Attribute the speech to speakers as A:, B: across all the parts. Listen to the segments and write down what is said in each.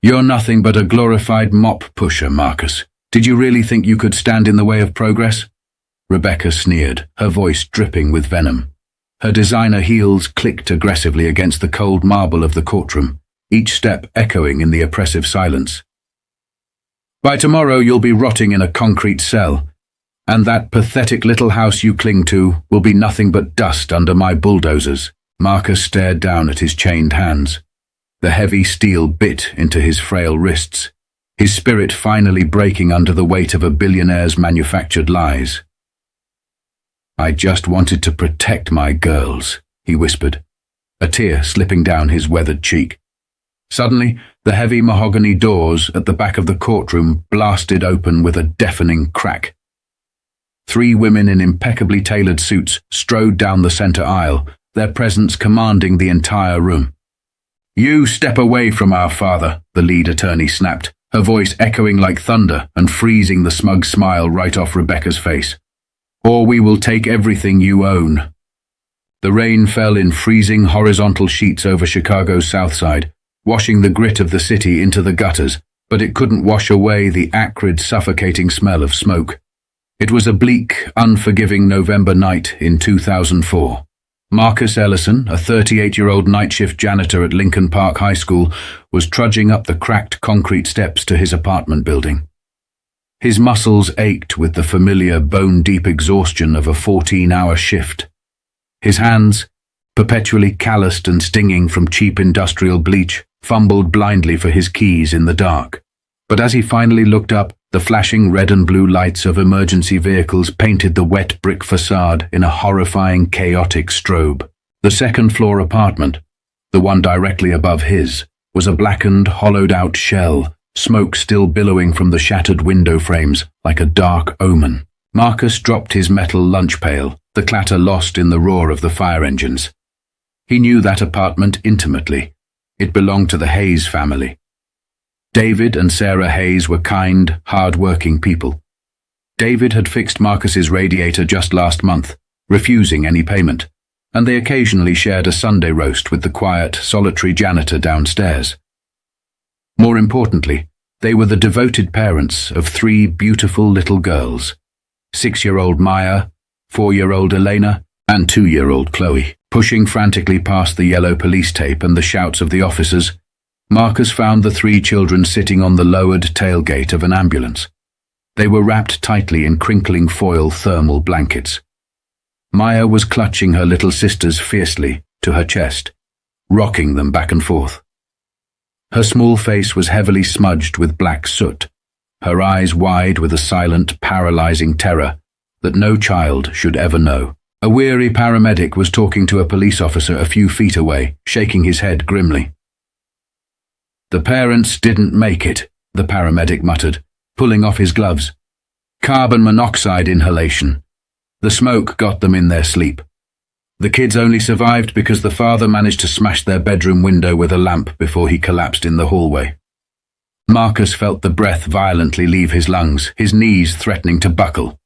A: "You're nothing but a glorified mop pusher, Marcus. Did you really think you could stand in the way of progress?" Rebecca sneered, her voice dripping with venom. Her designer heels clicked aggressively against the cold marble of the courtroom, each step echoing in the oppressive silence. "By tomorrow you'll be rotting in a concrete cell, and that pathetic little house you cling to will be nothing but dust under my bulldozers." Marcus stared down at his chained hands. The heavy steel bit into his frail wrists, his spirit finally breaking under the weight of a billionaire's manufactured lies. "I just wanted to protect my girls," he whispered, a tear slipping down his weathered cheek. Suddenly, the heavy mahogany doors at the back of the courtroom blasted open with a deafening crack. 3 women in impeccably tailored suits strode down the center aisle, their presence commanding the entire room. "You step away from our father," the lead attorney snapped, her voice echoing like thunder and freezing the smug smile right off Rebecca's face. "Or we will take everything you own." The rain fell in freezing horizontal sheets over Chicago's south side, washing the grit of the city into the gutters, but it couldn't wash away the acrid, suffocating smell of smoke. It was a bleak, unforgiving November night in 2004. Marcus Ellison, a 38-year-old night shift janitor at Lincoln Park High School, was trudging up the cracked concrete steps to his apartment building. His muscles ached with the familiar bone-deep exhaustion of a 14-hour shift. His hands, perpetually calloused and stinging from cheap industrial bleach, fumbled blindly for his keys in the dark. But as he finally looked up, the flashing red and blue lights of emergency vehicles painted the wet brick facade in a horrifying, chaotic strobe. The second-floor apartment, the one directly above his, was a blackened, hollowed-out shell, smoke still billowing from the shattered window frames like a dark omen. Marcus dropped his metal lunch pail, the clatter lost in the roar of the fire engines. He knew that apartment intimately. It belonged to the Hayes family. David and Sarah Hayes were kind, hard-working people. David had fixed Marcus's radiator just last month, refusing any payment, and they occasionally shared a Sunday roast with the quiet, solitary janitor downstairs. More importantly, they were the devoted parents of 3 beautiful little girls, 6-year-old Maya, 4-year-old Elena, and 2-year-old Chloe. Pushing frantically past the yellow police tape and the shouts of the officers, Marcus found the 3 children sitting on the lowered tailgate of an ambulance. They were wrapped tightly in crinkling foil thermal blankets. Maya was clutching her little sisters fiercely to her chest, rocking them back and forth. Her small face was heavily smudged with black soot, her eyes wide with a silent, paralyzing terror that no child should ever know. A weary paramedic was talking to a police officer a few feet away, shaking his head grimly. "The parents didn't make it," the paramedic muttered, pulling off his gloves. "Carbon monoxide inhalation. The smoke got them in their sleep. The kids only survived because the father managed to smash their bedroom window with a lamp before he collapsed in the hallway." Marcus felt the breath violently leave his lungs, his knees threatening to buckle.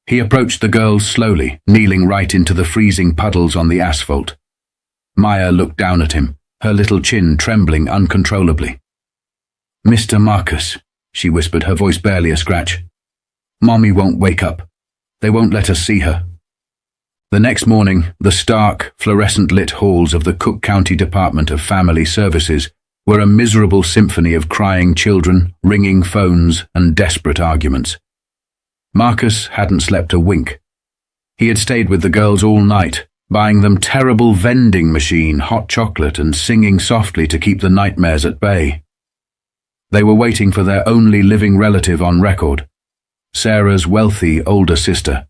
A: He approached the girls slowly, kneeling right into the freezing puddles on the asphalt. Maya looked down at him, her little chin trembling uncontrollably. "Mr. Marcus," she whispered, her voice barely a scratch. "Mommy won't wake up. They won't let us see her." The next morning, the stark, fluorescent-lit halls of the Cook County Department of Family Services were a miserable symphony of crying children, ringing phones, and desperate arguments. Marcus hadn't slept a wink. He had stayed with the girls all night, buying them terrible vending machine, hot chocolate, and singing softly to keep the nightmares at bay. They were waiting for their only living relative on record, Sarah's wealthy older sister,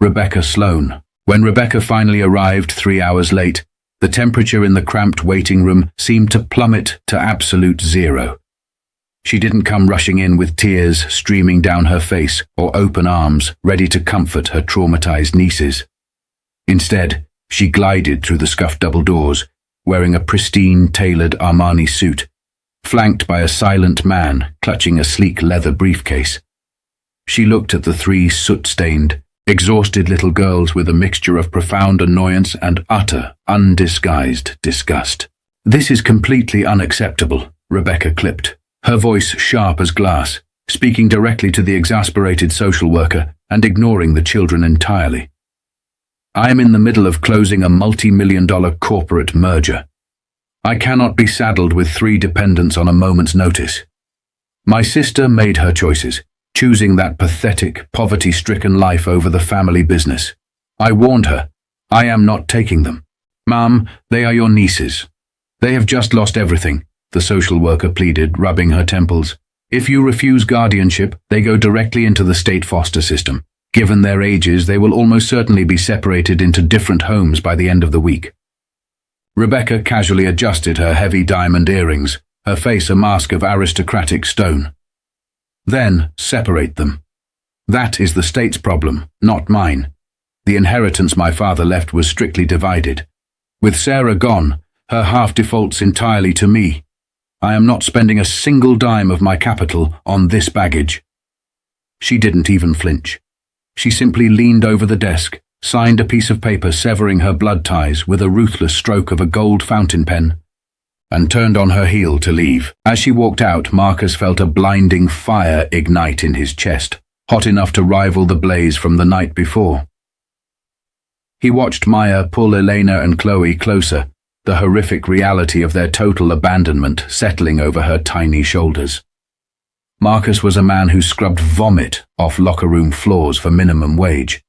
A: Rebecca Sloan. When Rebecca finally arrived 3 hours late, the temperature in the cramped waiting room seemed to plummet to absolute zero. She didn't come rushing in with tears streaming down her face or open arms ready to comfort her traumatized nieces. Instead, she glided through the scuffed double doors, wearing a pristine, tailored Armani suit, flanked by a silent man clutching a sleek leather briefcase. She looked at the 3 soot-stained, exhausted little girls with a mixture of profound annoyance and utter, undisguised disgust. "This is completely unacceptable," Rebecca clipped, her voice sharp as glass, speaking directly to the exasperated social worker and ignoring the children entirely. I am in the middle of closing a multi-million-dollar corporate merger. I cannot be saddled with 3 dependents on a moment's notice. My sister made her choices, choosing that pathetic, poverty-stricken life over the family business. I warned her, I am not taking them. Ma'am, they are your nieces. They have just lost everything, the social worker pleaded, rubbing her temples. If you refuse guardianship, they go directly into the state foster system. Given their ages, they will almost certainly be separated into different homes by the end of the week. Rebecca casually adjusted her heavy diamond earrings, her face a mask of aristocratic stone. Then separate them. That is the state's problem, not mine. The inheritance my father left was strictly divided. With Sarah gone, her half defaults entirely to me. I am not spending a single dime of my capital on this baggage. She didn't even flinch. She simply leaned over the desk, signed a piece of paper severing her blood ties with a ruthless stroke of a gold fountain pen, and turned on her heel to leave. As she walked out, Marcus felt a blinding fire ignite in his chest, hot enough to rival the blaze from the night before. He watched Maya pull Elena and Chloe closer, the horrific reality of their total abandonment settling over her tiny shoulders. Marcus was a man who scrubbed vomit off locker room floors for minimum wage.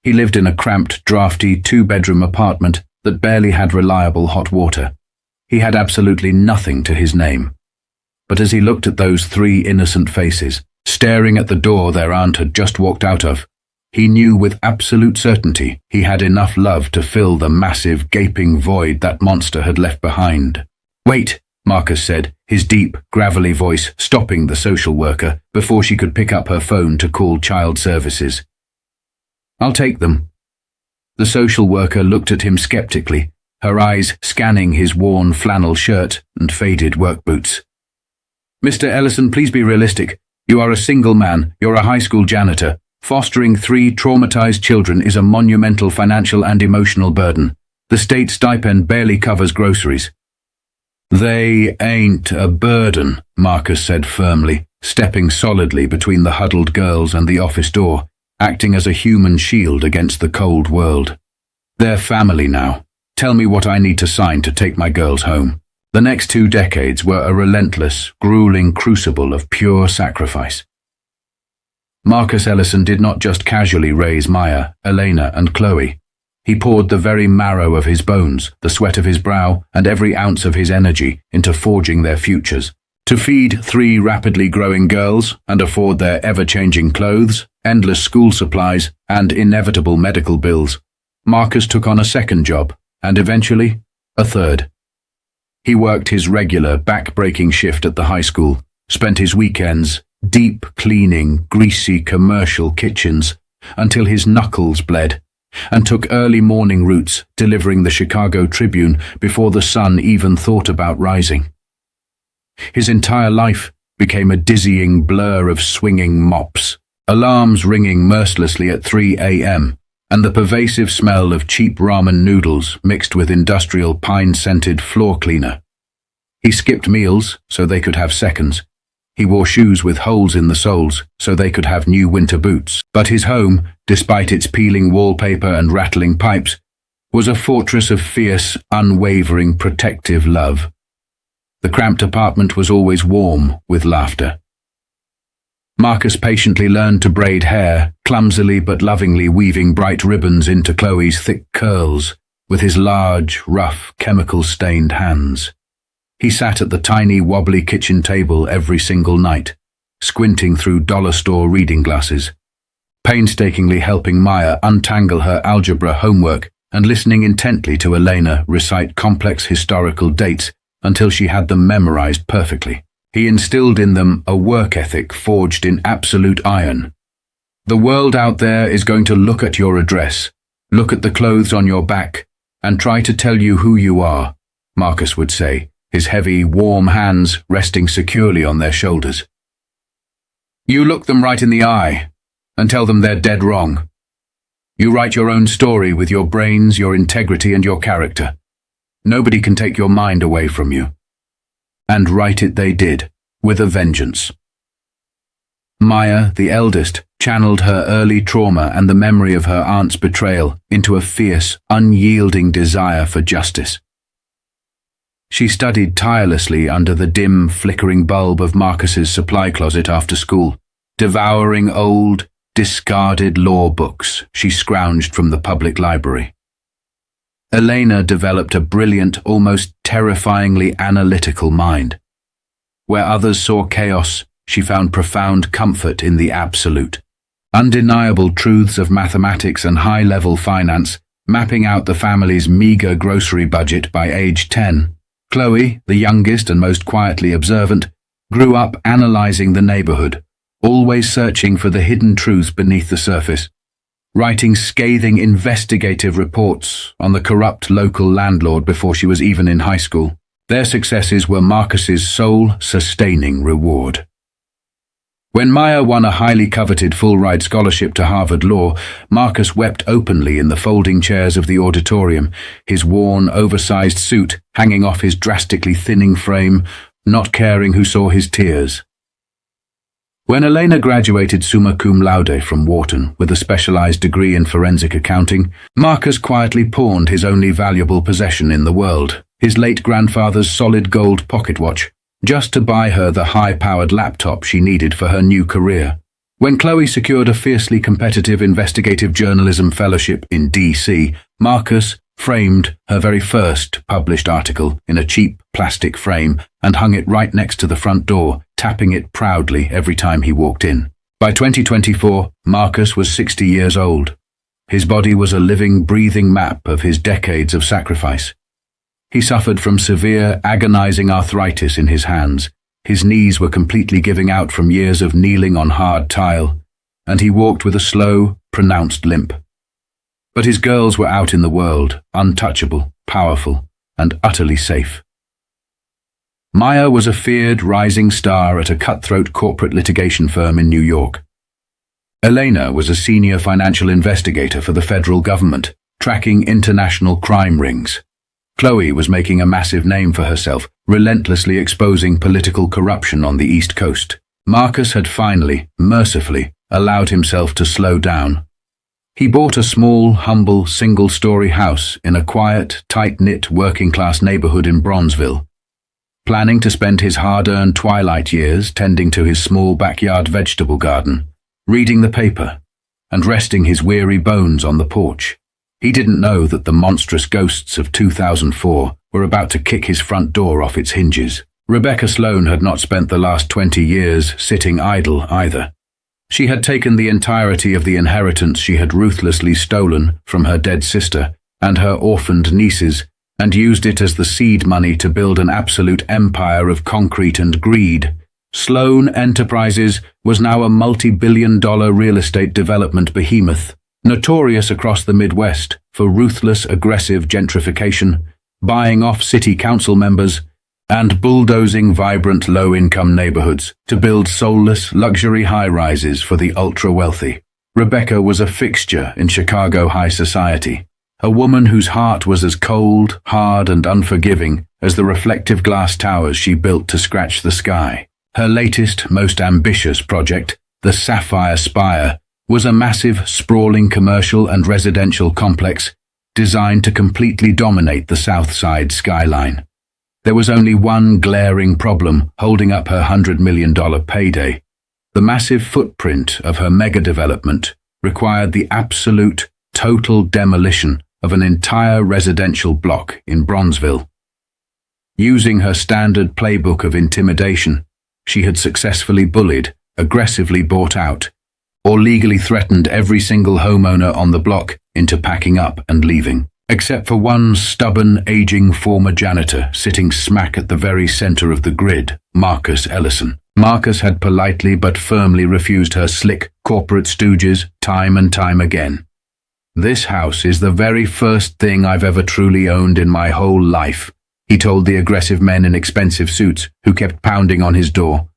A: He lived in a cramped, drafty, 2-bedroom apartment that barely had reliable hot water. He had absolutely nothing to his name. But as he looked at those 3 innocent faces, staring at the door their aunt had just walked out of, he knew with absolute certainty he had enough love to fill the massive, gaping void that monster had left behind. "Wait," Marcus said, his deep, gravelly voice stopping the social worker before she could pick up her phone to call child services. "I'll take them." The social worker looked at him skeptically, her eyes scanning his worn flannel shirt and faded work boots. "Mr. Ellison, please be realistic. You are a single man, you're a high school janitor. Fostering 3 traumatized children is a monumental financial and emotional burden. The state stipend barely covers groceries." "They ain't a burden," Marcus said firmly, stepping solidly between the huddled girls and the office door, acting as a human shield against the cold world. "They're family now. Tell me what I need to sign to take my girls home." The next 2 decades were a relentless, grueling crucible of pure sacrifice. Marcus Ellison did not just casually raise Maya, Elena, and Chloe. He poured the very marrow of his bones, the sweat of his brow, and every ounce of his energy into forging their futures. To feed 3 rapidly growing girls and afford their ever-changing clothes, endless school supplies, and inevitable medical bills, Marcus took on a 2nd job, and eventually, a 3rd. He worked his regular, back-breaking shift at the high school, spent his weekends deep cleaning greasy commercial kitchens until his knuckles bled, and took early morning routes delivering the Chicago Tribune before the sun even thought about rising. His entire life became a dizzying blur of swinging mops, alarms ringing mercilessly at 3 a.m., and the pervasive smell of cheap ramen noodles mixed with industrial pine-scented floor cleaner. He skipped meals so they could have seconds. He wore shoes with holes in the soles so they could have new winter boots. But his home, despite its peeling wallpaper and rattling pipes, was a fortress of fierce, unwavering, protective love. The cramped apartment was always warm with laughter. Marcus patiently learned to braid hair, clumsily but lovingly weaving bright ribbons into Chloe's thick curls with his large, rough, chemical-stained hands. He sat at the tiny, wobbly kitchen table every single night, squinting through dollar store reading glasses, painstakingly helping Maya untangle her algebra homework and listening intently to Elena recite complex historical dates until she had them memorized perfectly. He instilled in them a work ethic forged in absolute iron. "The world out there is going to look at your address, look at the clothes on your back, and try to tell you who you are," Marcus would say, his heavy, warm hands resting securely on their shoulders. "You look them right in the eye and tell them they're dead wrong. You write your own story with your brains, your integrity, and your character. Nobody can take your mind away from you." And write it they did, with a vengeance. Maya, the eldest, channeled her early trauma and the memory of her aunt's betrayal into a fierce, unyielding desire for justice. She studied tirelessly under the dim, flickering bulb of Marcus's supply closet after school, devouring old, discarded law books she scrounged from the public library. Elena developed a brilliant, almost terrifyingly analytical mind. Where others saw chaos, she found profound comfort in the absolute. Undeniable truths of mathematics and high-level finance, mapping out the family's meager grocery budget by age 10. Chloe, the youngest and most quietly observant, grew up analyzing the neighborhood, always searching for the hidden truths beneath the surface, writing scathing investigative reports on the corrupt local landlord before she was even in high school. Their successes were Marcus's sole sustaining reward. When Maya won a highly coveted full-ride scholarship to Harvard Law, Marcus wept openly in the folding chairs of the auditorium, his worn, oversized suit hanging off his drastically thinning frame, not caring who saw his tears. When Elena graduated summa cum laude from Wharton with a specialized degree in forensic accounting, Marcus quietly pawned his only valuable possession in the world, his late grandfather's solid gold pocket watch, just to buy her the high-powered laptop she needed for her new career. When Chloe secured a fiercely competitive investigative journalism fellowship in D.C., Marcus framed her very first published article in a cheap plastic frame and hung it right next to the front door, tapping it proudly every time he walked in. By 2024, Marcus was 60 years old. His body was a living, breathing map of his decades of sacrifice. He suffered from severe, agonizing arthritis in his hands. His knees were completely giving out from years of kneeling on hard tile, and he walked with a slow, pronounced limp. But his girls were out in the world, untouchable, powerful, and utterly safe. Maya was a feared, rising star at a cutthroat corporate litigation firm in New York. Elena was a senior financial investigator for the federal government, tracking international crime rings. Chloe was making a massive name for herself, relentlessly exposing political corruption on the East Coast. Marcus had finally, mercifully, allowed himself to slow down. He bought a small, humble, single-story house in a quiet, tight-knit, working-class neighborhood in Bronzeville, planning to spend his hard-earned twilight years tending to his small backyard vegetable garden, reading the paper, and resting his weary bones on the porch. He didn't know that the monstrous ghosts of 2004 were about to kick his front door off its hinges. Rebecca Sloan had not spent the last 20 years sitting idle either. She had taken the entirety of the inheritance she had ruthlessly stolen from her dead sister and her orphaned nieces and used it as the seed money to build an absolute empire of concrete and greed. Sloan Enterprises was now a multi-billion-dollar real estate development behemoth, notorious across the Midwest for ruthless, aggressive gentrification, buying off city council members, and bulldozing vibrant low-income neighborhoods to build soulless, luxury high-rises for the ultra-wealthy. Rebecca was a fixture in Chicago high society, a woman whose heart was as cold, hard, and unforgiving as the reflective glass towers she built to scratch the sky. Her latest, most ambitious project, the Sapphire Spire, was a massive, sprawling commercial and residential complex designed to completely dominate the South Side skyline. There was only one glaring problem holding up her $100 million payday. The massive footprint of her mega-development required the absolute, total demolition of an entire residential block in Bronzeville. Using her standard playbook of intimidation, she had successfully bullied, aggressively bought out, or legally threatened every single homeowner on the block into packing up and leaving, except for one stubborn, aging former janitor sitting smack at the very center of the grid, Marcus Ellison. Marcus had politely but firmly refused her slick corporate stooges time and time again. "This house is the very first thing I've ever truly owned in my whole life," he told the aggressive men in expensive suits who kept pounding on his door.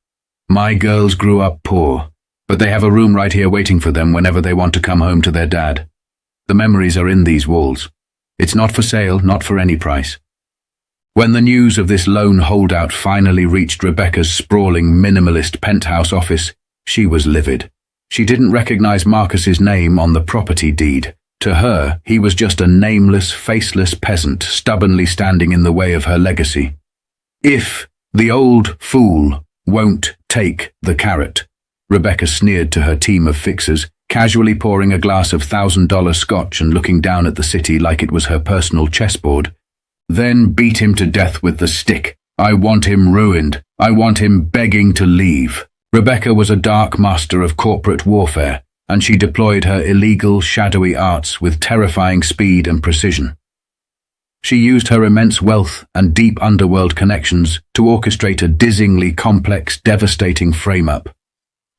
A: "My girls grew up poor, but they have a room right here waiting for them whenever they want to come home to their dad. The memories are in these walls. It's not for sale, not for any price." When the news of this lone holdout finally reached Rebecca's sprawling minimalist penthouse office, she was livid. She didn't recognize Marcus's name on the property deed. To her, he was just a nameless, faceless peasant stubbornly standing in the way of her legacy. "If the old fool won't take the carrot," Rebecca sneered to her team of fixers, casually pouring a glass of $1,000 scotch and looking down at the city like it was her personal chessboard. "Then beat him to death with the stick. I want him ruined. I want him begging to leave." Rebecca was a dark master of corporate warfare, and she deployed her illegal, shadowy arts with terrifying speed and precision. She used her immense wealth and deep underworld connections to orchestrate a dizzyingly complex, devastating frame-up.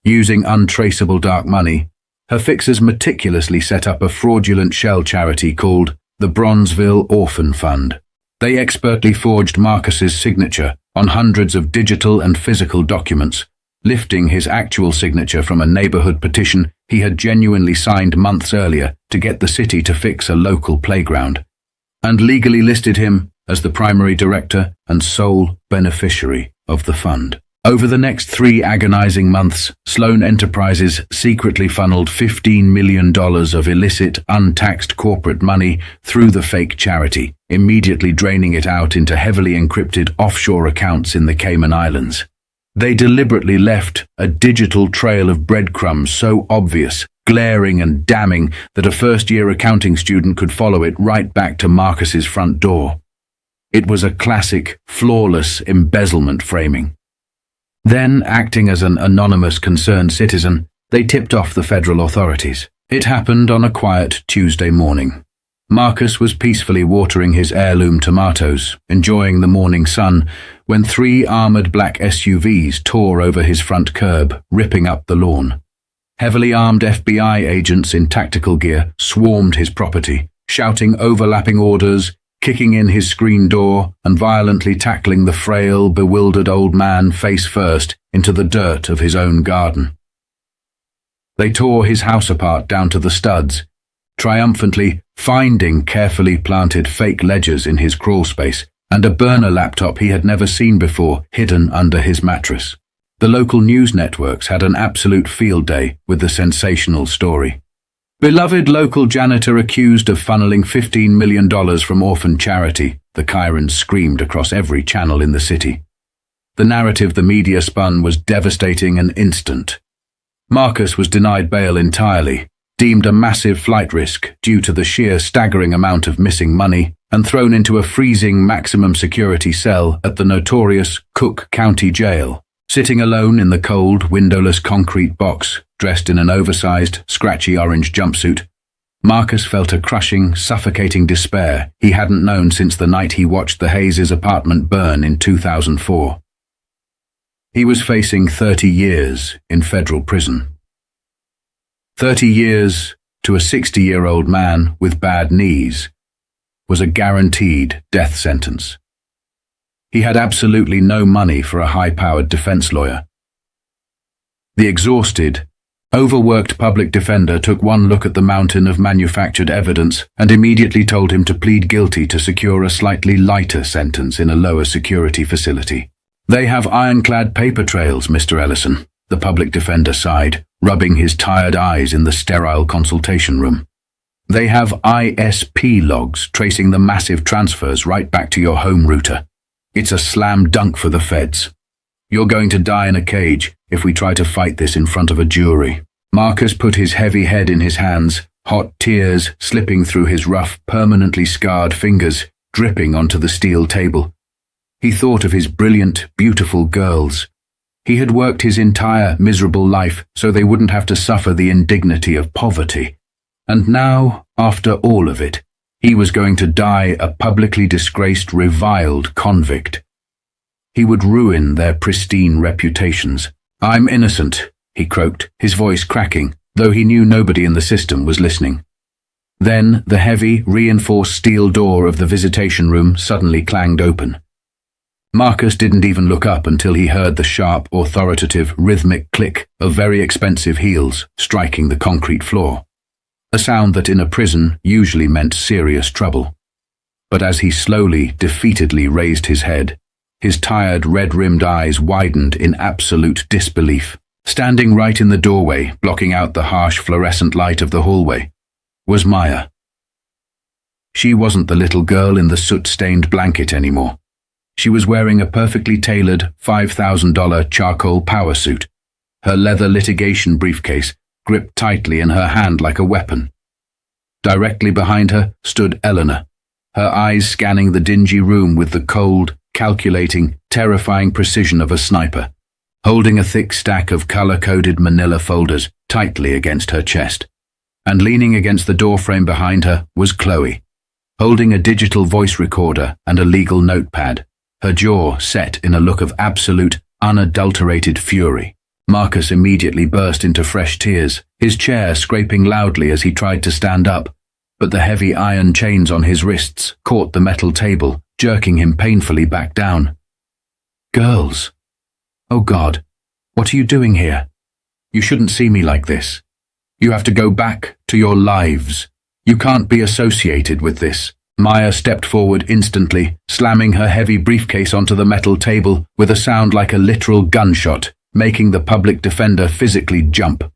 A: Using untraceable dark money, her fixers meticulously set up a fraudulent shell charity called the Bronzeville Orphan Fund. They expertly forged Marcus's signature on hundreds of digital and physical documents, lifting his actual signature from a neighborhood petition he had genuinely signed months earlier to get the city to fix a local playground, and legally listed him as the primary director and sole beneficiary of the fund. Over the next 3 agonizing months, Sloan Enterprises secretly funneled $15 million of illicit, untaxed corporate money through the fake charity, immediately draining it out into heavily encrypted offshore accounts in the Cayman Islands. They deliberately left a digital trail of breadcrumbs so obvious, glaring and damning that a first-year accounting student could follow it right back to Marcus's front door. It was a classic, flawless embezzlement framing. Then, acting as an anonymous concerned citizen, they tipped off the federal authorities. It happened on a quiet Tuesday morning. Marcus was peacefully watering his heirloom tomatoes, enjoying the morning sun, when 3 armored black SUVs tore over his front curb, ripping up the lawn. Heavily armed FBI agents in tactical gear swarmed his property, shouting overlapping orders, kicking in his screen door, and violently tackling the frail, bewildered old man face first into the dirt of his own garden. They tore his house apart down to the studs, triumphantly finding carefully planted fake ledgers in his crawl space and a burner laptop he had never seen before hidden under his mattress. The local news networks had an absolute field day with the sensational story. "Beloved local janitor accused of funneling $15 million from orphan charity," the Chirons screamed across every channel in the city. The narrative the media spun was devastating and instant. Marcus was denied bail entirely, deemed a massive flight risk due to the sheer staggering amount of missing money, and thrown into a freezing maximum security cell at the notorious Cook County Jail. Sitting alone in the cold, windowless concrete box, dressed in an oversized, scratchy orange jumpsuit, Marcus felt a crushing, suffocating despair he hadn't known since the night he watched the Hayes' apartment burn in 2004. He was facing 30 years in federal prison. 30 years to a 60-year-old man with bad knees was a guaranteed death sentence. He had absolutely no money for a high-powered defense lawyer. The exhausted, overworked public defender took one look at the mountain of manufactured evidence and immediately told him to plead guilty to secure a slightly lighter sentence in a lower security facility. "They have ironclad paper trails, Mr. Ellison," the public defender sighed, rubbing his tired eyes in the sterile consultation room. "They have ISP logs tracing the massive transfers right back to your home router. It's a slam dunk for the feds. You're going to die in a cage if we try to fight this in front of a jury." Marcus put his heavy head in his hands, hot tears slipping through his rough, permanently scarred fingers, dripping onto the steel table. He thought of his brilliant, beautiful girls. He had worked his entire miserable life so they wouldn't have to suffer the indignity of poverty. And now, after all of it, he was going to die a publicly disgraced, reviled convict. He would ruin their pristine reputations. "I'm innocent," he croaked, his voice cracking, though he knew nobody in the system was listening. Then the heavy, reinforced steel door of the visitation room suddenly clanged open. Marcus didn't even look up until he heard the sharp, authoritative, rhythmic click of very expensive heels striking the concrete floor. A sound that in a prison usually meant serious trouble. but as he slowly, defeatedly raised his head, his tired, red-rimmed eyes widened in absolute disbelief. Standing right in the doorway, blocking out the harsh fluorescent light of the hallway, was Maya. She wasn't the little girl in the soot-stained blanket anymore. She was wearing a perfectly tailored $5,000 charcoal power suit, her leather litigation briefcase gripped tightly in her hand like a weapon. Directly behind her stood Eleanor, her eyes scanning the dingy room with the cold, calculating, terrifying precision of a sniper, holding a thick stack of color-coded manila folders tightly against her chest. And leaning against the doorframe behind her was Chloe, holding a digital voice recorder and a legal notepad, her jaw set in a look of absolute, unadulterated fury. Marcus immediately burst into fresh tears, his chair scraping loudly as he tried to stand up, but the heavy iron chains on his wrists caught the metal table, jerking him painfully back down. Girls. Oh God, what are you doing here? You shouldn't see me like this. You have to go back to your lives. You can't be associated with this. Maya stepped forward instantly, slamming her heavy briefcase onto the metal table with a sound like a literal gunshot, making the public defender physically jump.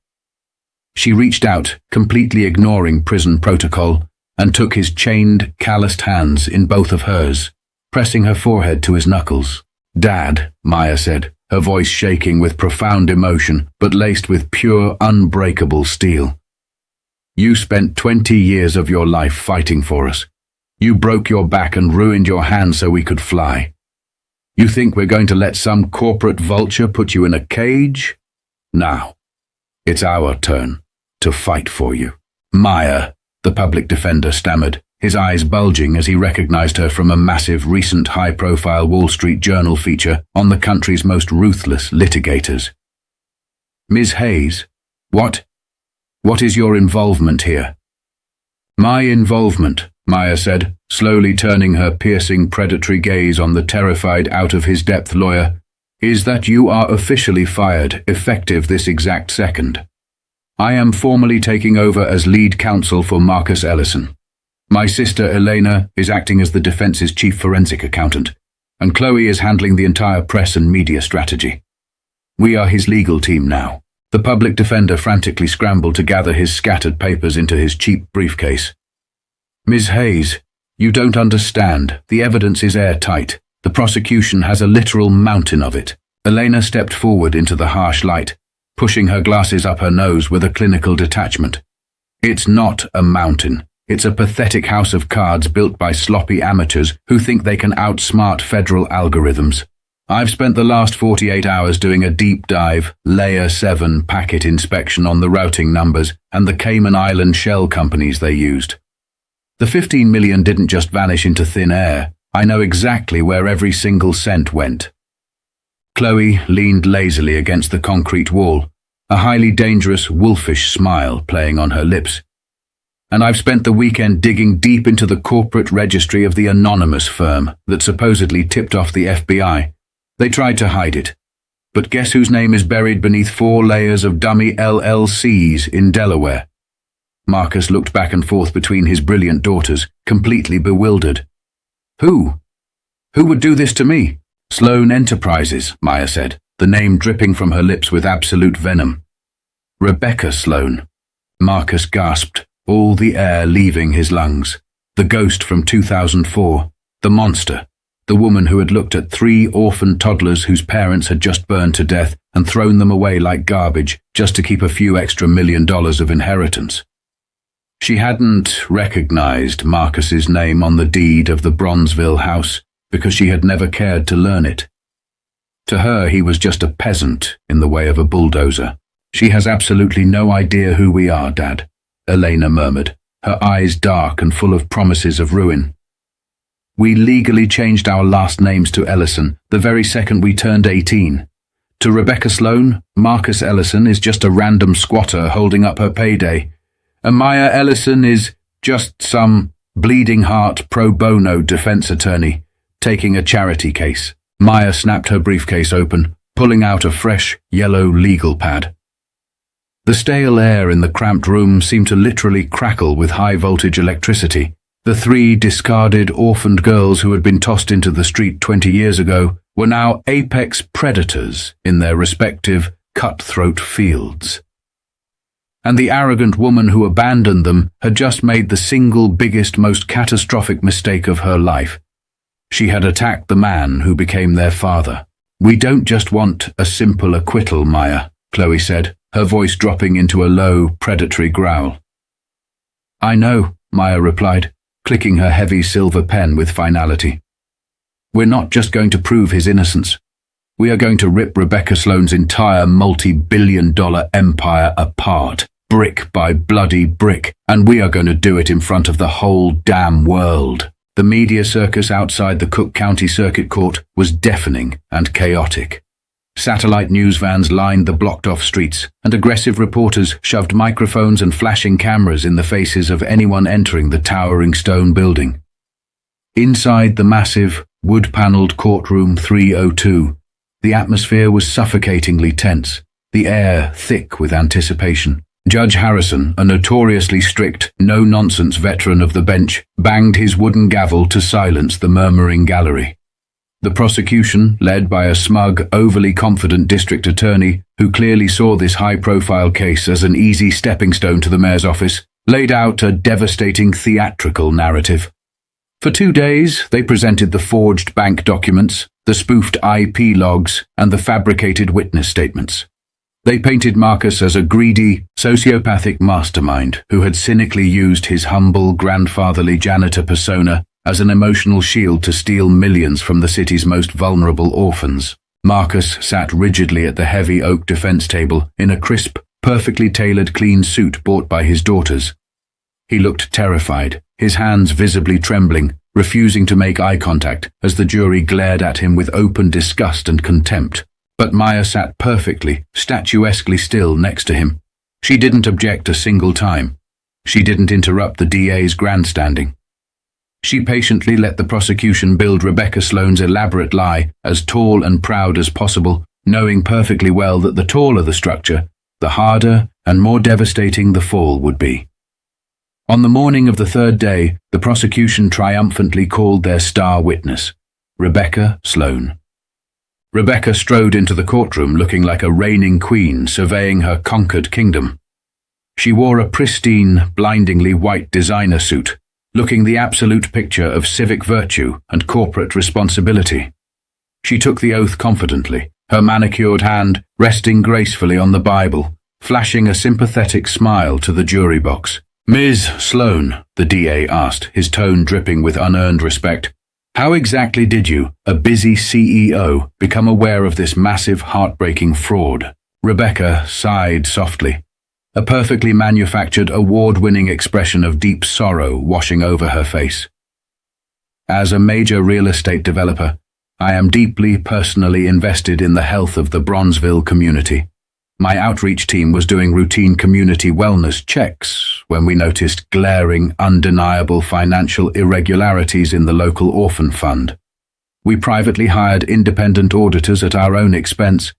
A: She reached out, completely ignoring prison protocol, and took his chained, calloused hands in both of hers, pressing her forehead to his knuckles. Dad, Maya said, her voice shaking with profound emotion, but laced with pure, unbreakable steel. You spent 20 years of your life fighting for us. You broke your back and ruined your hand so we could fly. You think we're going to let some corporate vulture put you in a cage? Now, it's our turn to fight for you. Maya, the public defender stammered, his eyes bulging as he recognized her from a massive, recent high-profile Wall Street Journal feature on the country's most ruthless litigators. Ms. Hayes, what is your involvement here? My involvement, Maya said, slowly turning her piercing, predatory gaze on the terrified, out-of-his-depth lawyer, is that you are officially fired, effective this exact second. I am formally taking over as lead counsel for Marcus Ellison. My sister Elena is acting as the defense's chief forensic accountant, and Chloe is handling the entire press and media strategy. We are his legal team now. The public defender frantically scrambled to gather his scattered papers into his cheap briefcase. Ms. Hayes, you don't understand. The evidence is airtight. The prosecution has a literal mountain of it. Elena stepped forward into the harsh light, pushing her glasses up her nose with a clinical detachment. It's not a mountain. It's a pathetic house of cards built by sloppy amateurs who think they can outsmart federal algorithms. I've spent the last 48 hours doing a deep dive, Layer 7 packet inspection on the routing numbers and the Cayman Island shell companies they used. The 15 million didn't just vanish into thin air. I know exactly where every single cent went. Chloe leaned lazily against the concrete wall, a highly dangerous, wolfish smile playing on her lips. And I've spent the weekend digging deep into the corporate registry of the anonymous firm that supposedly tipped off the FBI. They tried to hide it. But guess whose name is buried beneath 4 layers of dummy LLCs in Delaware? Marcus looked back and forth between his brilliant daughters, completely bewildered. Who? Who would do this to me? Sloan Enterprises, Maya said, the name dripping from her lips with absolute venom. Rebecca Sloan. Marcus gasped, all the air leaving his lungs. The ghost from 2004. The monster. The woman who had looked at 3 orphan toddlers whose parents had just burned to death and thrown them away like garbage just to keep a few extra $1 million of inheritance. She hadn't recognized Marcus's name on the deed of the Bronzeville house because she had never cared to learn it. To her, he was just a peasant in the way of a bulldozer. She has absolutely no idea who we are, Dad, Elena murmured, her eyes dark and full of promises of ruin. We legally changed our last names to Ellison the very second we turned 18. To Rebecca Sloan, Marcus Ellison is just a random squatter holding up her payday. And Maya Ellison is just some bleeding heart pro bono defense attorney taking a charity case. Maya snapped her briefcase open, pulling out a fresh, yellow legal pad. The stale air in the cramped room seemed to literally crackle with high-voltage electricity The 3 discarded, orphaned girls who had been tossed into the street 20 years ago were now apex predators in their respective cutthroat fields. And the arrogant woman who abandoned them had just made the single biggest, most catastrophic mistake of her life. She had attacked the man who became their father. "We don't just want a simple acquittal, Maya," Chloe said, her voice dropping into a low, predatory growl. "I know," Maya replied, clicking her heavy silver pen with finality. "We're not just going to prove his innocence. We are going to rip Rebecca Sloane's entire multi-billion-dollar empire apart, brick by bloody brick, and we are going to do it in front of the whole damn world." The media circus outside the Cook County Circuit Court was deafening and chaotic. Satellite news vans lined the blocked-off streets, and aggressive reporters shoved microphones and flashing cameras in the faces of anyone entering the towering stone building. Inside the massive, wood-paneled courtroom 302, the atmosphere was suffocatingly tense, the air thick with anticipation. Judge Harrison, a notoriously strict, no-nonsense veteran of the bench, banged his wooden gavel to silence the murmuring gallery. The prosecution, led by a smug, overly confident district attorney who clearly saw this high-profile case as an easy stepping stone to the mayor's office, laid out a devastating theatrical narrative. For 2 days, they presented the forged bank documents, the spoofed IP logs, and the fabricated witness statements. They painted Marcus as a greedy, sociopathic mastermind who had cynically used his humble, grandfatherly janitor persona as an emotional shield to steal millions from the city's most vulnerable orphans. Marcus sat rigidly at the heavy oak defense table in a crisp, perfectly tailored clean suit bought by his daughters. He looked terrified, his hands visibly trembling, refusing to make eye contact as the jury glared at him with open disgust and contempt. But Maya sat perfectly, statuesquely still next to him. She didn't object a single time. She didn't interrupt the DA's grandstanding. She patiently let the prosecution build Rebecca Sloane's elaborate lie as tall and proud as possible, knowing perfectly well that the taller the structure, the harder and more devastating the fall would be. On the morning of the 3rd day, the prosecution triumphantly called their star witness, Rebecca Sloane. Rebecca strode into the courtroom looking like a reigning queen surveying her conquered kingdom. She wore a pristine, blindingly white designer suit, looking the absolute picture of civic virtue and corporate responsibility. She took the oath confidently, her manicured hand resting gracefully on the Bible, flashing a sympathetic smile to the jury box. "Ms. Sloane," the DA asked, his tone dripping with unearned respect, "how exactly did you, a busy CEO, become aware of this massive, heartbreaking fraud?" Rebecca sighed softly, a perfectly manufactured, award-winning expression of deep sorrow washing over her face. "As a major real estate developer, I am deeply personally invested in the health of the Bronzeville community. My outreach team was doing routine community wellness checks when we noticed glaring, undeniable financial irregularities in the local orphan fund. We privately hired independent auditors at our own expense,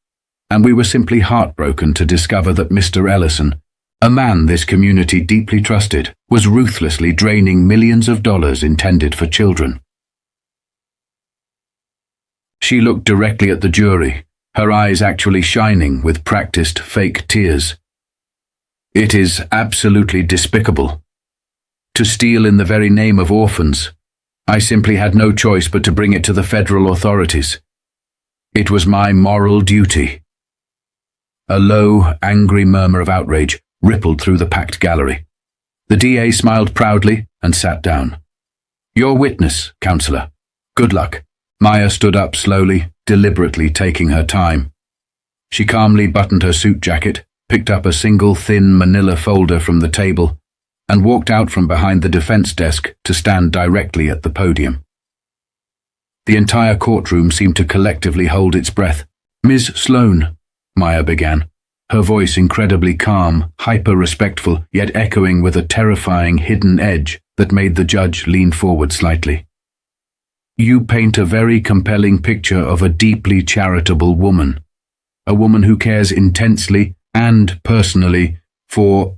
A: and we were simply heartbroken to discover that Mr. Ellison, a man this community deeply trusted, was ruthlessly draining millions of dollars intended for children." She looked directly at the jury, her eyes actually shining with practiced fake tears. "It is absolutely despicable. To steal in the very name of orphans, I simply had no choice but to bring it to the federal authorities. It was my moral duty." A low, angry murmur of outrage rippled through the packed gallery. The DA smiled proudly and sat down. "Your witness, Counselor. Good luck." Maya stood up slowly, deliberately taking her time. She calmly buttoned her suit jacket, picked up a single thin manila folder from the table, and walked out from behind the defense desk to stand directly at the podium. The entire courtroom seemed to collectively hold its breath. "Ms. Sloane," Maya began, her voice incredibly calm, hyper-respectful, yet echoing with a terrifying hidden edge that made the judge lean forward slightly. "You paint a very compelling picture of a deeply charitable woman, a woman who cares intensely and personally for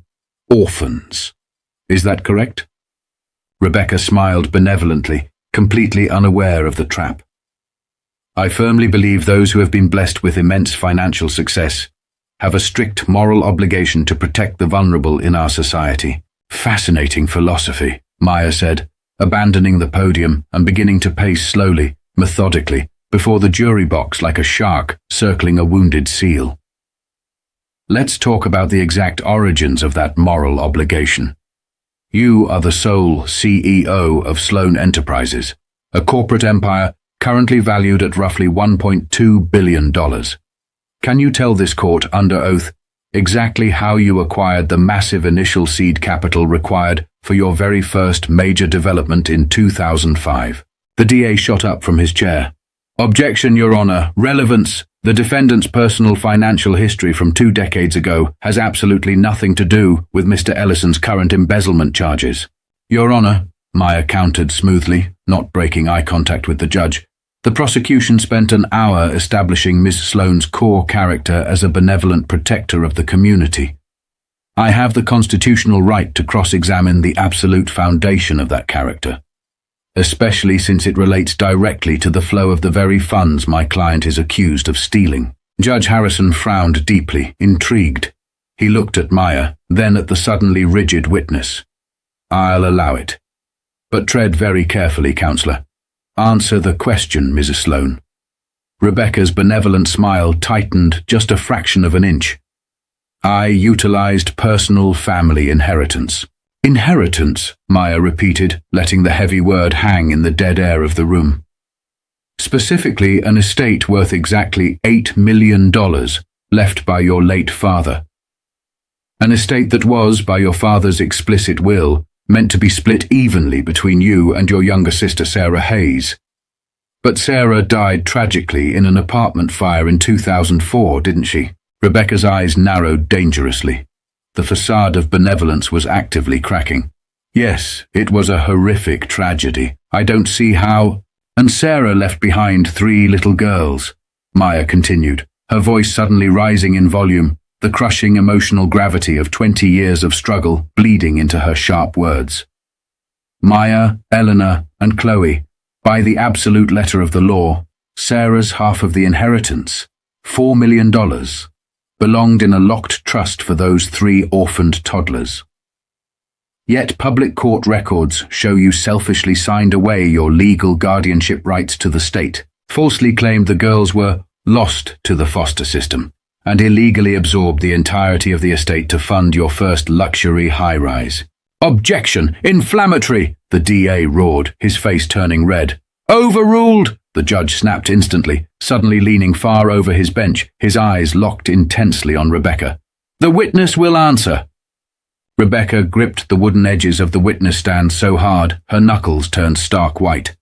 A: orphans. Is that correct?" Rebecca smiled benevolently, completely unaware of the trap. I firmly believe those who have been blessed with immense financial success have a strict moral obligation to protect the vulnerable in our society. Fascinating philosophy, Maya said, abandoning the podium and beginning to pace slowly, methodically, before the jury box like a shark circling a wounded seal. Let's talk about the exact origins of that moral obligation. You are the sole CEO of Sloan Enterprises, a corporate empire currently valued at roughly $1.2 billion. Can you tell this court under oath exactly how you acquired the massive initial seed capital required for your very first major development in 2005? The DA shot up from his chair. Objection, Your Honor. Relevance. The defendant's personal financial history from 2 decades ago has absolutely nothing to do with Mr. Ellison's current embezzlement charges. Your Honor, Maya countered smoothly, not breaking eye contact with the judge. The prosecution spent an hour establishing Miss Sloane's core character as a benevolent protector of the community. I have the constitutional right to cross-examine the absolute foundation of that character, especially since it relates directly to the flow of the very funds my client is accused of stealing. Judge Harrison frowned deeply, intrigued. He looked at Maya, then at the suddenly rigid witness. I'll allow it. But tread very carefully, Counselor. Answer the question, Mrs. Sloane. Rebecca's benevolent smile tightened just a fraction of an inch. I utilized personal family inheritance. Inheritance, Maya repeated, letting the heavy word hang in the dead air of the room. Specifically, an estate worth exactly $8 million left by your late father. An estate that was, by your father's explicit will, meant to be split evenly between you and your younger sister Sarah Hayes. But Sarah died tragically in an apartment fire in 2004, didn't she? Rebecca's eyes narrowed dangerously. The facade of benevolence was actively cracking. Yes, it was a horrific tragedy. I don't see how... And Sarah left behind 3 little girls, Maya continued, her voice suddenly rising in volume, the crushing emotional gravity of 20 years of struggle bleeding into her sharp words. Maya, Eleanor, and Chloe, by the absolute letter of the law, Sarah's half of the inheritance, $4 million, belonged in a locked trust for those 3 orphaned toddlers. Yet public court records show you selfishly signed away your legal guardianship rights to the state, falsely claimed the girls were lost to the foster system, and illegally absorbed the entirety of the estate to fund your first luxury high-rise. Objection! Inflammatory! The DA roared, his face turning red. Overruled! The judge snapped instantly, suddenly leaning far over his bench, his eyes locked intensely on Rebecca. The witness will answer. Rebecca gripped the wooden edges of the witness stand so hard, her knuckles turned stark white.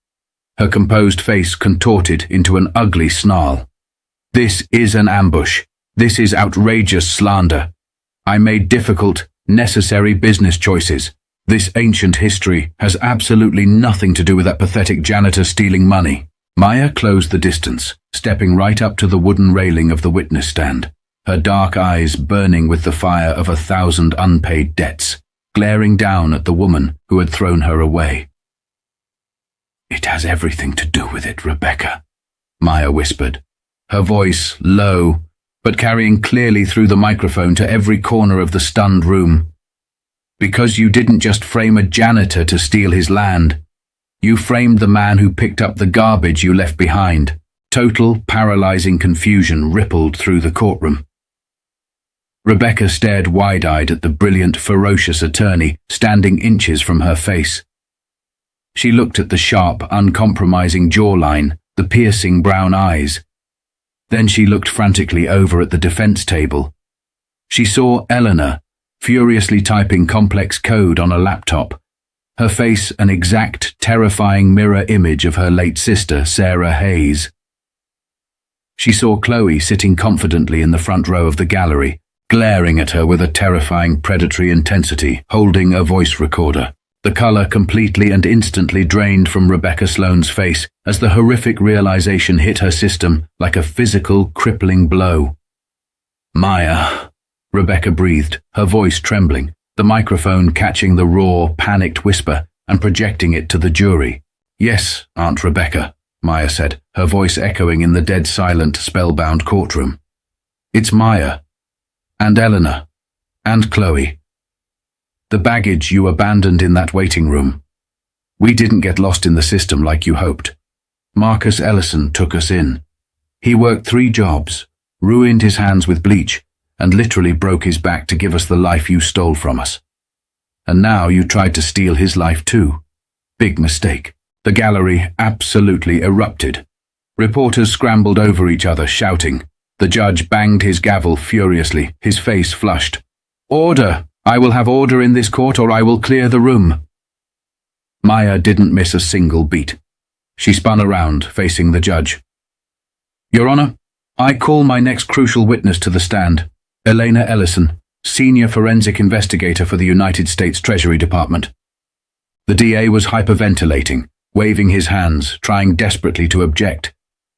A: Her composed face contorted into an ugly snarl. This is an ambush. This is outrageous slander. I made difficult, necessary business choices. This ancient history has absolutely nothing to do with that pathetic janitor stealing money. Maya closed the distance, stepping right up to the wooden railing of the witness stand, her dark eyes burning with the fire of 1,000 unpaid debts, glaring down at the woman who had thrown her away. It has everything to do with it, Rebecca, Maya whispered, her voice low, but carrying clearly through the microphone to every corner of the stunned room. Because you didn't just frame a janitor to steal his land. You framed the man who picked up the garbage you left behind. Total, paralyzing confusion rippled through the courtroom. Rebecca stared wide-eyed at the brilliant, ferocious attorney standing inches from her face. She looked at the sharp, uncompromising jawline, the piercing brown eyes. Then she looked frantically over at the defense table. She saw Eleanor, furiously typing complex code on a laptop, her face an exact, terrifying mirror image of her late sister, Sarah Hayes. She saw Chloe sitting confidently in the front row of the gallery, glaring at her with a terrifying predatory intensity, holding a voice recorder. The color completely and instantly drained from Rebecca Sloane's face as the horrific realization hit her system like a physical, crippling blow. Maya, Rebecca breathed, her voice trembling, the microphone catching the raw, panicked whisper. and projecting it to the jury. "Yes, Aunt Rebecca," Maya said, her voice echoing in the dead-silent, spellbound courtroom. "It's Maya. And Eleanor. And Chloe. The baggage you abandoned in that waiting room. We didn't get lost in the system like you hoped. Marcus Ellison took us in. He worked 3 jobs, ruined his hands with bleach, and literally broke his back to give us the life you stole from us. And now you tried to steal his life too. Big mistake." The gallery absolutely erupted. Reporters scrambled over each other, shouting. The judge banged his gavel furiously, his face flushed. "Order! I will have order in this court or I will clear the room." Maya didn't miss a single beat. She spun around, facing the judge. "Your Honor, I call my next crucial witness to the stand, Elena Ellison, Senior Forensic Investigator for the United States Treasury Department." The DA was hyperventilating, waving his hands, trying desperately to object,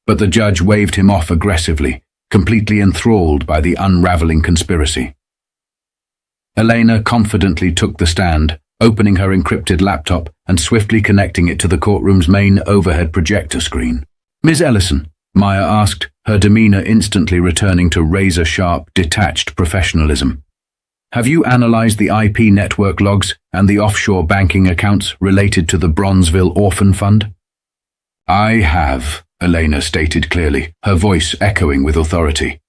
A: but the judge waved him off aggressively, completely enthralled by the unraveling conspiracy. Elena confidently took the stand, opening her encrypted laptop and swiftly connecting it to the courtroom's main overhead projector screen. "Ms. Ellison," Maya asked, her demeanor instantly returning to razor-sharp, detached professionalism. "Have you analyzed the IP network logs and the offshore banking accounts related to the Bronzeville Orphan Fund?" "I have," Elena stated clearly, her voice echoing with authority.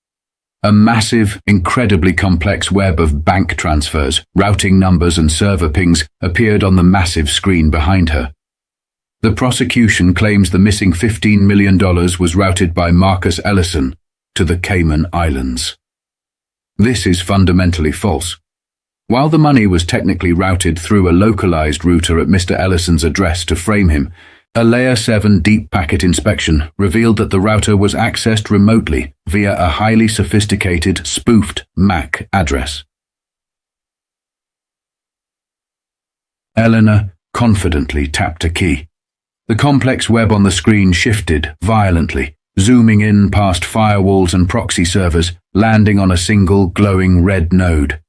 A: A massive, incredibly complex web of bank transfers, routing numbers and server pings appeared on the massive screen behind her. The prosecution claims the missing $15 million was routed by Marcus Ellison to the Cayman Islands. This is fundamentally false. While the money was technically routed through a localized router at Mr. Ellison's address to frame him, a Layer 7 deep packet inspection revealed that the router was accessed remotely via a highly sophisticated, spoofed MAC address. Eleanor confidently tapped a key. The complex web on the screen shifted violently, zooming in past firewalls and proxy servers, landing on a single glowing red node.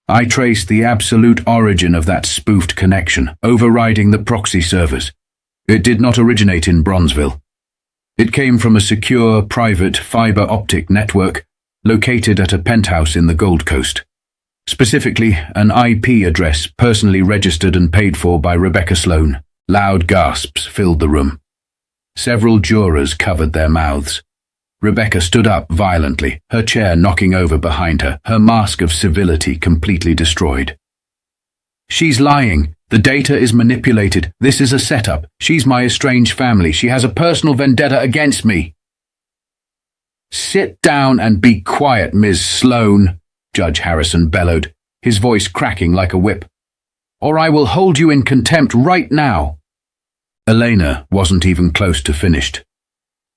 A: I traced the absolute origin of that spoofed connection, overriding the proxy servers. It did not originate in Bronzeville. It came from a secure, private fiber optic network located at a penthouse in the Gold Coast. Specifically, an IP address personally registered and paid for by Rebecca Sloan. Loud gasps filled the room. Several jurors covered their mouths. Rebecca stood up violently, her chair knocking over behind her, her mask of civility completely destroyed. "She's lying. The data is manipulated. This is a setup. She's my estranged family. She has a personal vendetta against me." "Sit down and be quiet, Ms. Sloan," Judge Harrison bellowed, his voice cracking like a whip. "Or I will hold you in contempt right now." Elena wasn't even close to finished.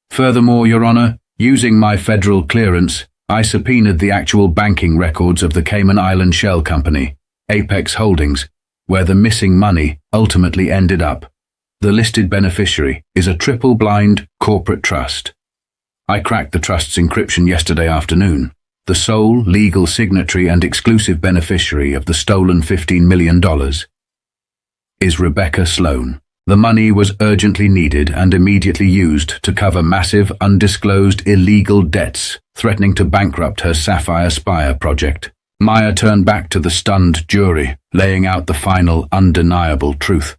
A: "Furthermore, Your Honor, using my federal clearance, I subpoenaed the actual banking records of the Cayman Island Shell Company, Apex Holdings, where the missing money ultimately ended up. The listed beneficiary is a triple-blind corporate trust. I cracked the trust's encryption yesterday afternoon. The sole legal signatory and exclusive beneficiary of the stolen $15 million is Rebecca Sloan. The money was urgently needed and immediately used to cover massive, undisclosed illegal debts threatening to bankrupt her Sapphire Spire project." Maya turned back to the stunned jury, laying out the final, undeniable truth.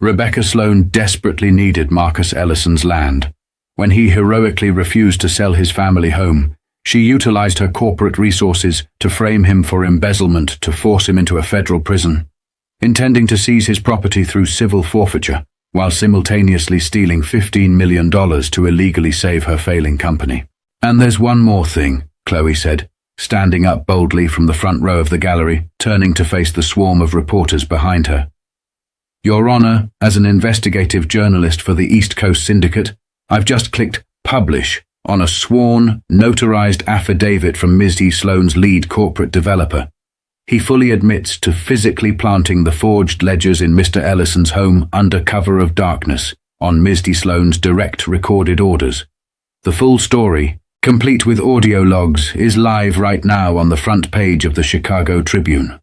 A: Rebecca Sloan desperately needed Marcus Ellison's land. When he heroically refused to sell his family home, she utilized her corporate resources to frame him for embezzlement to force him into a federal prison, intending to seize his property through civil forfeiture, while simultaneously stealing $15 million to illegally save her failing company. "And there's one more thing," Chloe said, standing up boldly from the front row of the gallery, turning to face the swarm of reporters behind her. "Your Honor, as an investigative journalist for the East Coast Syndicate, I've just clicked publish on a sworn, notarized affidavit from Ms. D. Sloan's lead corporate developer. He fully admits to physically planting the forged ledgers in Mr. Ellison's home under cover of darkness on Ms. D. Sloan's direct recorded orders. The full story, complete with audio logs, is live right now on the front page of the Chicago Tribune."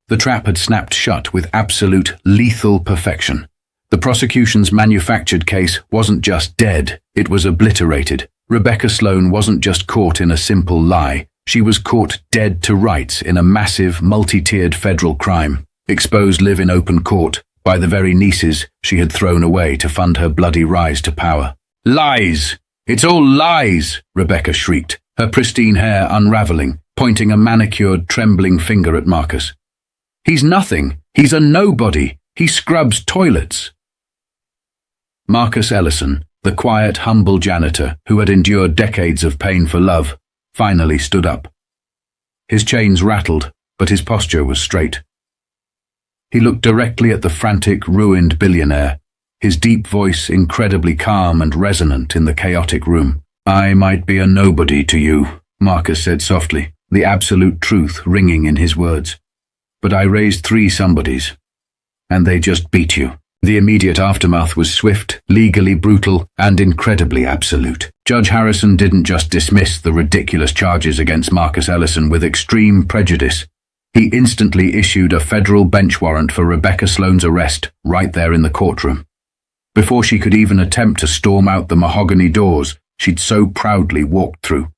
A: The trap had snapped shut with absolute lethal perfection. The prosecution's manufactured case wasn't just dead, it was obliterated. Rebecca Sloan wasn't just caught in a simple lie, she was caught dead to rights in a massive, multi-tiered federal crime, exposed live in open court by the very nieces she had thrown away to fund her bloody rise to power. Lies! It's all lies! Rebecca shrieked, her pristine hair unraveling, pointing a manicured, trembling finger at Marcus. He's nothing. He's a nobody. He scrubs toilets. Marcus Ellison, the quiet, humble janitor who had endured decades of pain for love, finally stood up. His chains rattled, but his posture was straight. He looked directly at the frantic, ruined billionaire, his deep voice incredibly calm and resonant in the chaotic room. I might be a nobody to you, Marcus said softly, the absolute truth ringing in his words. But I raised 3 somebodies, and they just beat you. The immediate aftermath was swift, legally brutal, and incredibly absolute. Judge Harrison didn't just dismiss the ridiculous charges against Marcus Ellison with extreme prejudice. He instantly issued a federal bench warrant for Rebecca Sloan's arrest right there in the courtroom. Before she could even attempt to storm out the mahogany doors she'd so proudly walked through.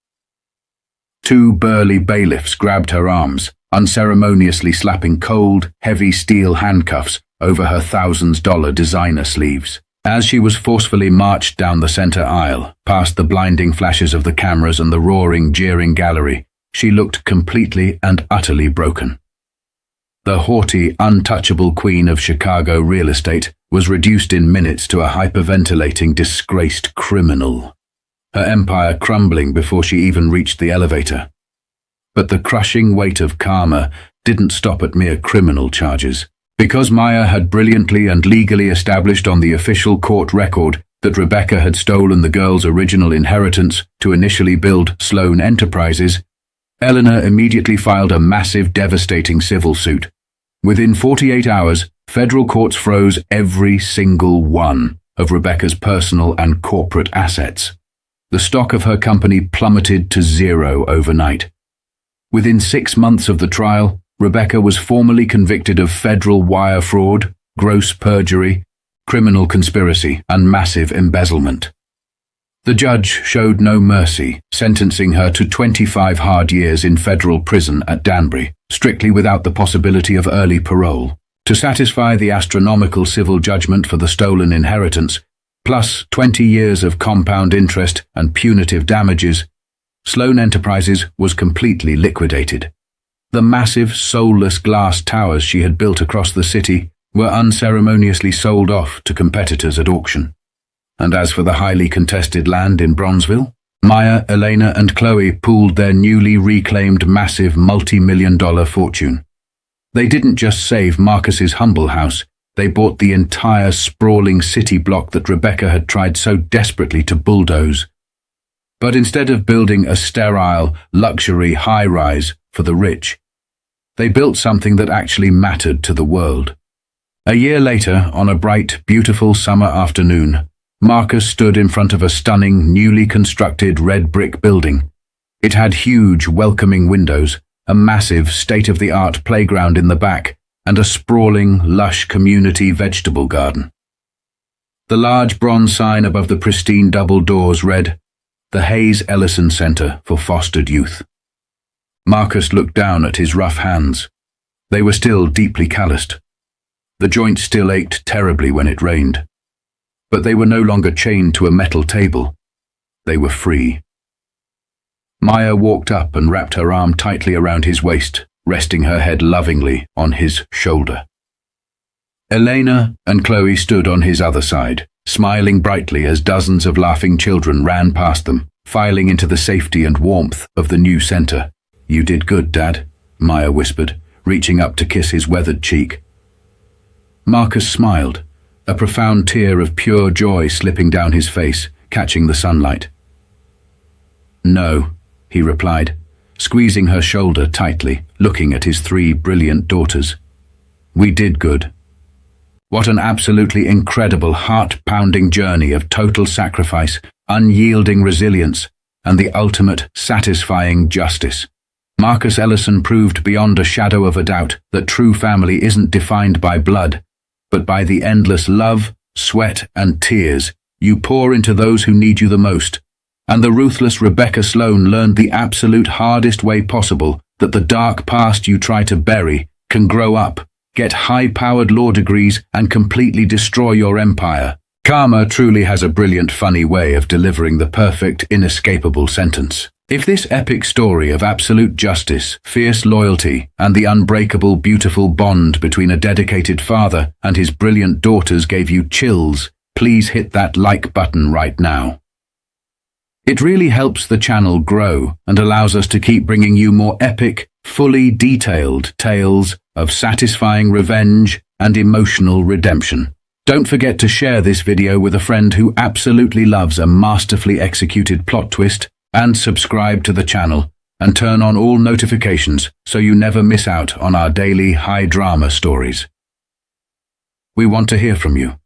A: 2 burly bailiffs grabbed her arms, unceremoniously slapping cold, heavy steel handcuffs over her $1,000 designer sleeves. As she was forcefully marched down the center aisle, past the blinding flashes of the cameras and the roaring, jeering gallery, she looked completely and utterly broken. The haughty, untouchable queen of Chicago real estate was reduced in minutes to a hyperventilating, disgraced criminal, her empire crumbling before she even reached the elevator. But the crushing weight of karma didn't stop at mere criminal charges. Because Maya had brilliantly and legally established on the official court record that Rebecca had stolen the girl's original inheritance to initially build Sloan Enterprises, Eleanor immediately filed a massive, devastating civil suit. Within 48 hours, federal courts froze every single one of Rebecca's personal and corporate assets. The stock of her company plummeted to 0 overnight. Within 6 months of the trial, Rebecca was formally convicted of federal wire fraud, gross perjury, criminal conspiracy, and massive embezzlement. The judge showed no mercy, sentencing her to 25 hard years in federal prison at Danbury, strictly without the possibility of early parole. To satisfy the astronomical civil judgment for the stolen inheritance, plus 20 years of compound interest and punitive damages, Sloan Enterprises was completely liquidated. The massive, soulless glass towers she had built across the city were unceremoniously sold off to competitors at auction. And as for the highly contested land in Bronzeville, Maya, Elena, and Chloe pooled their newly reclaimed massive multi-million-dollar fortune. They didn't just save Marcus's humble house, they bought the entire sprawling city block that Rebecca had tried so desperately to bulldoze. But instead of building a sterile, luxury high-rise for the rich, they built something that actually mattered to the world. A year later, on a bright, beautiful summer afternoon, Marcus stood in front of a stunning, newly constructed red brick building. It had huge, welcoming windows, a massive, state-of-the-art playground in the back, and a sprawling, lush community vegetable garden. The large bronze sign above the pristine double doors read, "The Hayes Ellison Center for Fostered Youth." Marcus looked down at his rough hands. They were still deeply calloused. The joints still ached terribly when it rained. But they were no longer chained to a metal table. They were free. Maya walked up and wrapped her arm tightly around his waist, resting her head lovingly on his shoulder. Elena and Chloe stood on his other side, smiling brightly as dozens of laughing children ran past them, filing into the safety and warmth of the new center. "You did good, Dad," Maya whispered, reaching up to kiss his weathered cheek. Marcus smiled, a profound tear of pure joy slipping down his face, catching the sunlight. "No," he replied, squeezing her shoulder tightly, looking at his 3 brilliant daughters. "We did good. What an absolutely incredible, heart-pounding journey of total sacrifice, unyielding resilience, and the ultimate satisfying justice. Marcus Ellison proved beyond a shadow of a doubt that true family isn't defined by blood, but by the endless love, sweat, and tears you pour into those who need you the most. And the ruthless Rebecca Sloan learned the absolute hardest way possible that the dark past you try to bury can grow up, get high-powered law degrees, and completely destroy your empire. Karma truly has a brilliant, funny way of delivering the perfect, inescapable sentence. If this epic story of absolute justice, fierce loyalty, and the unbreakable, beautiful bond between a dedicated father and his brilliant daughters gave you chills, please hit that like button right now. It really helps the channel grow and allows us to keep bringing you more epic, fully detailed tales of satisfying revenge and emotional redemption. Don't forget to share this video with a friend who absolutely loves a masterfully executed plot twist, and subscribe to the channel and turn on all notifications so you never miss out on our daily high drama stories. We want to hear from you.